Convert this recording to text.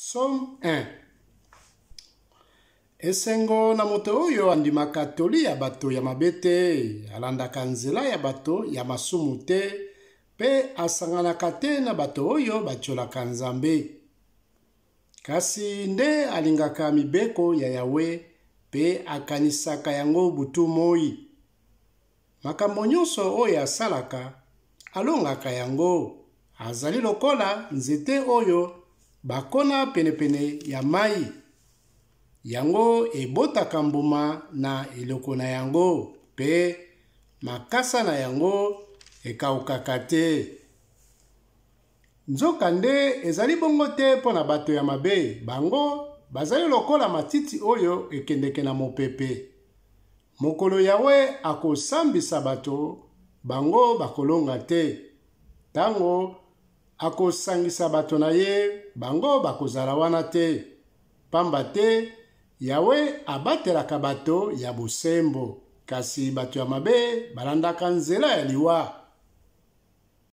Somme 1. Esengo na moto oyo andimaka toli ya bato ya mabete, alandaka nzela ya bato ya masumu te, pe asanganaka te na bato oyo batiolaka Nzambe. Kasi nde alingaka mibeko ya Yawe, pe akanisaka yango butu moi. Makambo nyonso oyo asalaka, alongaka yango. Azali lokola nzete oyo bakona penepene ya mai. Yango ebotaka mbuma na eloko na yango, pe makasa na yango ekaukaka te. Nzoka nde ezali bongo te mpo na bato ya mabe, bango bazali lokola matiti oyo ekendeke na mopepe. Mokolo Yawe akosambisa bato, bango bakolonga te. Tango akosangisa bato na ye, bango bakozala wana te. Pamba te, Yawe abatelaka bato ya bosembo, kasi bato ya mabe balandaka nzela ya liwa.